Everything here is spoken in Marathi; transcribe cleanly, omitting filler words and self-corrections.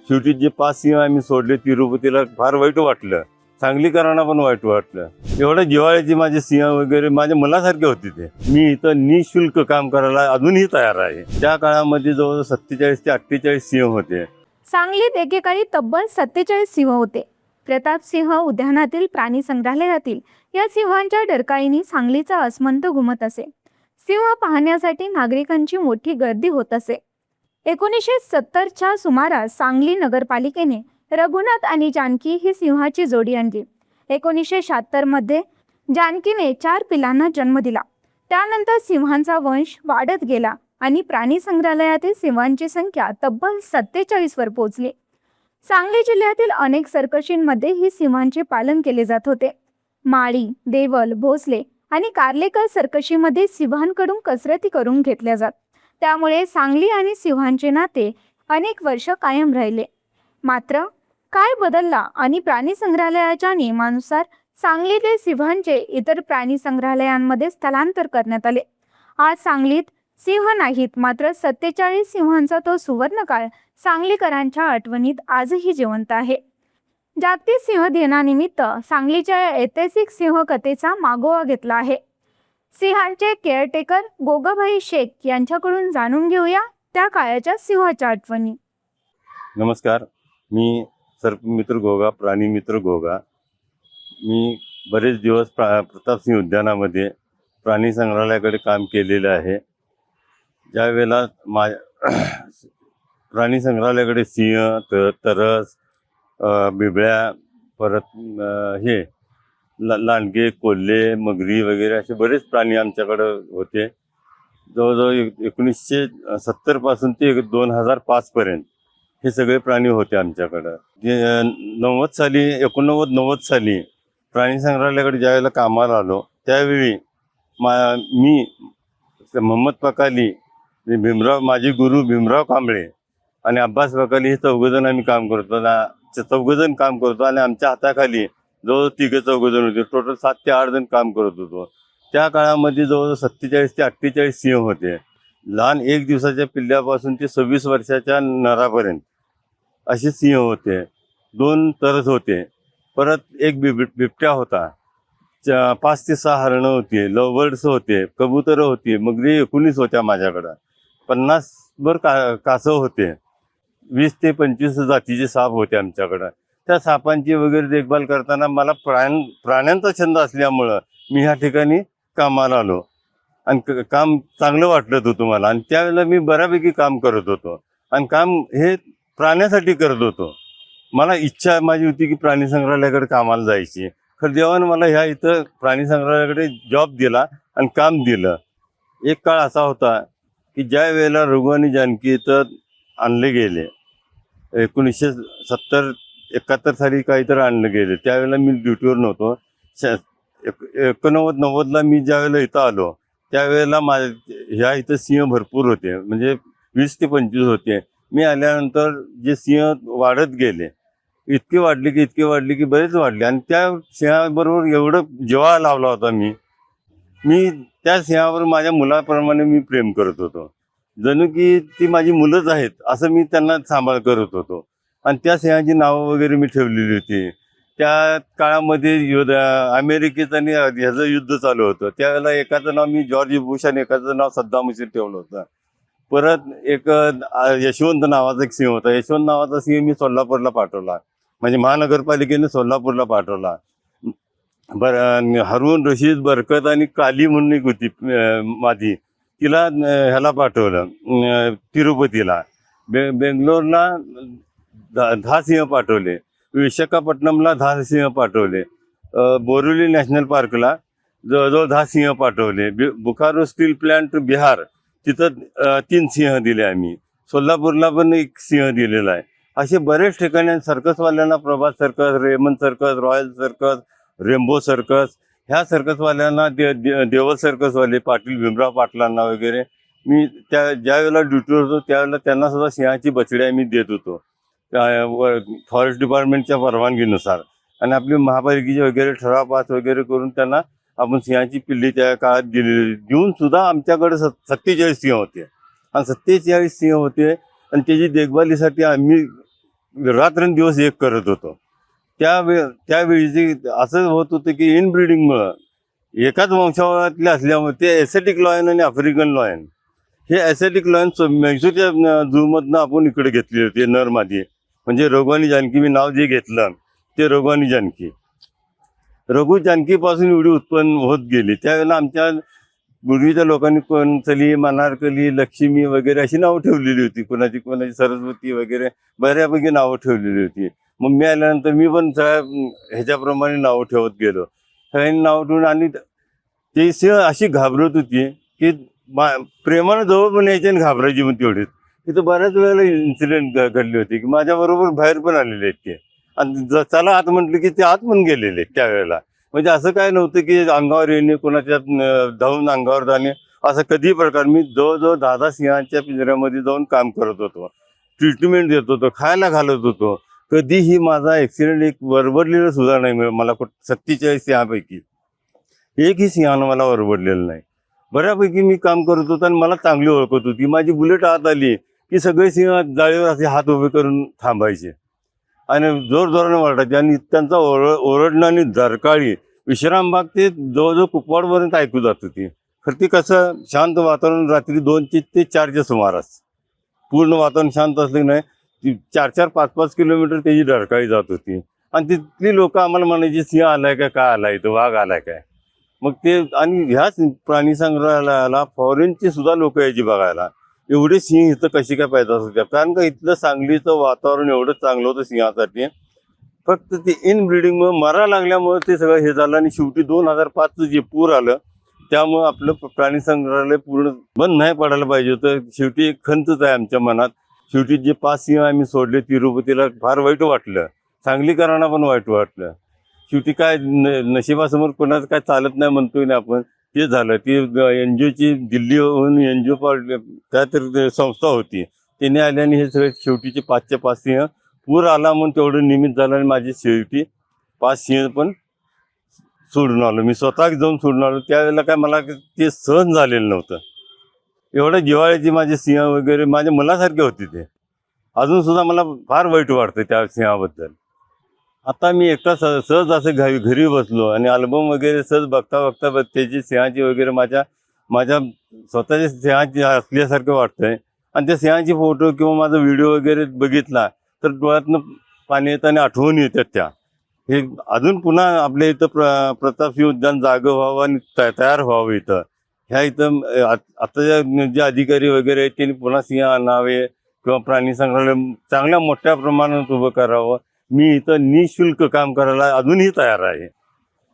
शेवटी जे 5 सिंह आम्ही सोडले तिरुपतीला फार वाईट वाटलं, सांगलीकरांना पण वाईट वाटलं. एवढ्या जिव्हाळ्याचे माझे सिंह वगैरे माझ्या मुलासारखे होते ते. मी इथं निःशुल्क काम करायला अजूनही तयार आहे. त्या काळामध्ये जवळजवळ 47 ते 48 सिंह होते. सांगलीत एकेकाळी तब्बल 47 सिंह होते. प्रताप सिंह उद्यानातील प्राणी संग्रहालयातील या सिंहांच्या डरकाळीने सांगलीचा आसमंत घुमत असे. सिंह पाहण्यासाठी नागरिकांची मोठी गर्दी होत असे. 1970च्या सुमारास सांगली नगरपालिकेने रघुनाथ आणि जानकी ही सिंहाची जोडी आणली. 1976 मध्ये जानकीने 4 पिलांना जन्म दिला. त्यानंतर सिंहांचा वंश वाढत गेला आणि प्राणी संग्रहालयातील सिंहांची संख्या तब्बल 47 वर पोहोचली. सांगली जिल्ह्यातील अनेक सर्कशींमध्ये ही सिंहांचे पालन केले जात होते. माळी, देवल, भोसले आणि कार्लेकर सर्कशीमध्ये सिंहांकडून कसरती करून घेतल्या जात. त्यामुळे सांगली आणि सिंहांचे नाते अनेक वर्ष कायम राहिले. मात्र काय बदलला आणि प्राणी संग्रहालयाच्या नियमानुसार सांगलीतील सिंहांचे इतर प्राणी संग्रहालयांमध्ये स्थलांतर करण्यात आले. आज सांगलीत सिंह नाहीत, मात्र 47 सिंहांचा तो सुवर्णकाळ सांगलीकरांच्या आठवणीत आजही जिवंत आहे. जागतिक सिंह दिनानिमित्त सांगलीच्या ऐतिहासिक सिंह कथेचा मागोवा घेतला आहे. सिंहांचे केअरटेकर गोगाभाई शेख यांच्याकडून जाणून घेऊया त्या काळाच्या सिंहाच्या आठवणी. नमस्कार, मी सर्पमित्र गोगा, प्राणीमित्र गोगा. मी बरेच दिवस प्रतापसिंह उद्यानामध्ये प्राणी संग्रहालयाकडे काम केलेलं आहे. ज्यावेळेला प्राणी संग्रहालयाकडे सिंह, तरस, बिबळ्या, परत हे लांडगे, कोल्हे, मगरी वगैरे असे बरेच प्राणी आमच्याकडं होते. जवळजवळ 1970 पासून ते 2005 पर्यंत हे सगळे प्राणी होते आमच्याकडं. 89 साली प्राणी संग्रहालयाकडे ज्यावेळेला कामाला आलो त्यावेळी मी मोहम्मद पकाली, माझे गुरु भीमराव कांबळे आणि अब्बास पकाली हे चौघजण आम्ही काम करतो. चौघजण काम करतो आणि आमच्या हाताखाली जवळ 3-4 होते. टोटल 7 ते 8 जण काम करत होतो. त्या काळामध्ये जवळजवळ 47 ते 48 सिंह होते. लहान 1 दिवसाच्या पिल्ल्यापासून ते 26 वर्षाच्या नरापर्यंत असे सिंह होते. 2 तरस होते. परत एक बिबट्या होता. 5 ते 6 हरणं होती. लवबर्ड्स होते. कबुतरं होती. मगरी 19 होत्या माझ्याकडं. 50 भर कासव होते. 20 ते 25 जातीचे साप होते आमच्याकडं. त्या सापांची वगैरे देखभाल करताना मला प्राण्यांचा छंद असल्यामुळं मी ह्या ठिकाणी कामाला आलो आणि काम चांगलं वाटलं होतं मला. आणि त्यावेळेला मी बऱ्यापैकी काम करत होतो आणि काम हे प्राण्यासाठी करत होतो. मला इच्छा माझी होती की प्राणी संग्रहालयाकडे कामाला जायची. खरं देवानं मला ह्या इथं प्राणी संग्रहालयाकडे जॉब दिला आणि काम दिलं. एक काळ असा होता की ज्या वेळेला रघु आणि जानकी इथं आणले गेले, 1970-71 साली काहीतरी आणलं गेले. त्यावेळेला मी ड्युटीवर नव्हतो. 89-90ला मी ज्यावेळेला इथं आलो त्यावेळेला ह्या इथं सिंह भरपूर होते. म्हणजे 20 ते 25 होते. मी आल्यानंतर जे सिंह वाढत गेले, इतके वाढले की बरेच वाढले. आणि त्या सिंहाबरोबर एवढं जिव्हाळा लावला होता मी त्या सिंहावर माझ्या मुलाप्रमाणे मी प्रेम करत होतो. जणू की ती माझी मुलंच आहेत असं मी त्यांना सांभाळ करत होतो. आणि त्या सिंहाची नावं वगैरे मी ठेवलेली होती. त्या काळामध्ये अमेरिकेचं आणि ह्याचं युद्ध चालू होतं. त्यावेळेला एकाचं नाव मी जॉर्ज बुश आणि एकाचं नाव सद्दाम हुसेन ठेवलं होतं. परत एक यशवंत नावाचा एक सिंह होता. यशवंत नावाचा सिंह मी सोलापूरला पाठवला, म्हणजे महानगरपालिकेने सोलापूरला पाठवला. हारून रशीद, बरकत आणि काली म्हणून एक होती माझी, तिला ह्याला पाठवलं तिरुपतीला. बेंगलोरला 10 सिंह पाठवले. विशाखापट्टणमला 10 सिंह पाठवले. बोरिवली नॅशनल पार्कला जवळजवळ 10 सिंह पाठवले. बोकारो स्टील प्लॅन्ट बिहार तिथं 3 सिंह दिले आम्ही. सोलापूरला पण 1 सिंह दिलेला आहे. असे बरेच ठिकाणी सर्कसवाल्यांना, प्रभात सर्कस, रेमन circus, royal circus, Rambo circus, ह्या सर्कसवाल्यांना, देवल सर्कसवाले पाटील भीमराव पाटलांना वगैरे मी ज्यावेळेला ड्युटीवर होतो त्यावेळेला त्यांना सुद्धा सिंहाची बछडी आम्ही देत होतो फॉरेस्ट डिपार्टमेंटच्या परवानगीनुसार. आणि आपली महापालिकेचे वगैरे ठराव पास वगैरे करून त्यांना आपण सिंहाची पिल्ली त्या काळात दिलेली. देऊन सुद्धा आमच्याकडे 47 सिंह होते. आणि 47 सिंह होते आणि त्याची देखभालीसाठी आम्ही रात्रंदिवस एक करत होतो. त्यावेळीची असं होत होतं की इनब्रीडिंगमुळं एकाच वंशावळातले असल्यामुळे ते एसेटिक लॉयन आणि आफ्रिकन लॉयन हे एसेटिक लॉयन मैसूरच्या झूमधनं आपण इकडे घेतली होती नर मादी. म्हणजे रघुवानी जानकी मी नाव जे घेतलं ते रघुवानी जानकी. रघु जानकीपासून एवढी उत्पन्न होत गेली. त्यावेळेला आमच्या पूर्वीच्या लोकांनी कोणचली, मनारकली, लक्ष्मी वगैरे अशी नावं ठेवलेली होती. कोणाची सरस्वती वगैरे बऱ्यापैकी नावं ठेवलेली होती. मग मी आल्यानंतर मी पण सगळ्या ह्याच्याप्रमाणे नावं ठेवत गेलो. सगळ्यांनी नावं ठेवून आणि ती सिंह अशी घाबरत होती की प्रेमानं जवळ पण यायची आणि घाबरायची पण तेवढीच. तिथं बऱ्याच वेळेला इन्सिडेंट घडले होते की माझ्याबरोबर बाहेर पण आलेले आहेत ते. आणि चला आत म्हटलं की ते आत पण गेलेले त्यावेळेला. म्हणजे असं काय नव्हतं की अंगावर येणे, कोणाच्या धावून अंगावर जाणे, असं कधी प्रकार. मी जवळजवळ 10 सिंहांच्या पिंजऱ्यामध्ये जाऊन काम करत होतो, ट्रीटमेंट देत होतो, खायला घालत होतो. कधीही माझा ॲक्सिडेंट एक वरबडलेलं सुद्धा नाही मला. 47 सिंहापैकी एकही सिंहानं मला वरबडलेलं नाही. बऱ्यापैकी मी काम करत होतो आणि मला चांगली ओळखत होती. माझी बुलेट आत आली की सगळे सिंह जाळीवर असे हात उभे करून थांबायचे आणि जोरजोराने ओरडायचे. आणि त्यांचा ओरडणं आणि दरकाळी विश्रामबाग ते जवळजवळ कुपवाडपर्यंत ऐकू जात होती. खरं ती कसं शांत वातावरण रात्री 2 ते 4च्या सुमारास पूर्ण वातावरण शांत असलं नाही ती 4-4, 5-5 किलोमीटर त्याची डरकाळी जात होती. आणि तिथली लोक आम्हाला म्हणायची सिंह आलाय काय आलाय इथं, वाघ आलाय काय. मग ते आणि ह्याच प्राणी संग्रहालयाला फॉरेनची सुद्धा लोक यायची बघायला. एवढे सिंह इथं कशी काय पैदा होत्या, कारण का इथलं सांगलीचं वातावरण एवढं चांगलं होतं सिंहासाठी. फक्त ते इनब्रीडिंगमुळे मरा लागल्यामुळे ते सगळं हे झालं. आणि शेवटी 2005चं जे पूर आलं त्यामुळं आपलं प्राणी संग्रहालय पूर्ण बंद नाही पडायला पाहिजे होतं. शेवटी एक खंतच आहे आमच्या मनात. शेवटी जे 5 सिंह आम्ही सोडले तिरुपतीला फार वाईट वाटलं, सांगलीकरांना पण वाईट वाटलं. शेवटी काय नशिबासमोर कोणाचं काय चालत नाही म्हणतोय ना आपण, ते झालं. ती NGOची दिल्लीहून NGO काय तर संस्था होती, त्याने आल्याने हे सगळे शेवटीचे 5च्या 5 सिंह पूर आला म्हणून तेवढं निमित्त झालं आणि माझी शेवटी 5 सिंह पण सोडून आलो. मी स्वतः जाऊन सोडून आलो. त्यावेळेला काय मला ते सहन झालेलं नव्हतं. एवढं जिव्हाळ्याची माझे सिंह वगैरे माझ्या मुलासारखे होते ते. अजूनसुद्धा मला फार वाईट वाटतं त्या सिंहाबद्दल. आता मी एकटा सहज असं घरी बसलो आणि अल्बम वगैरे सहज बघता त्याची सिंहाची वगैरे माझ्या स्वतःच्या सिंहाची असल्यासारखं वाटतंय. आणि त्या सिंहाची फोटो किंवा माझा व्हिडिओ वगैरे बघितला तर डोळ्यातनं पाणी येतं आणि आठवण येतात त्या. हे अजून पुन्हा आपल्या इथं प्रताप सिंह उद्यान जागं व्हावं आणि तयार व्हावं इथं. ह्या इथं आता जे अधिकारी वगैरे आहेत त्यांनी पुन्हा सिंह आणावे किंवा प्राणी संग्रहालय चांगल्या मोठ्या प्रमाणात उभं करावं. मी इथं निःशुल्क काम करायला अजूनही तयार आहे.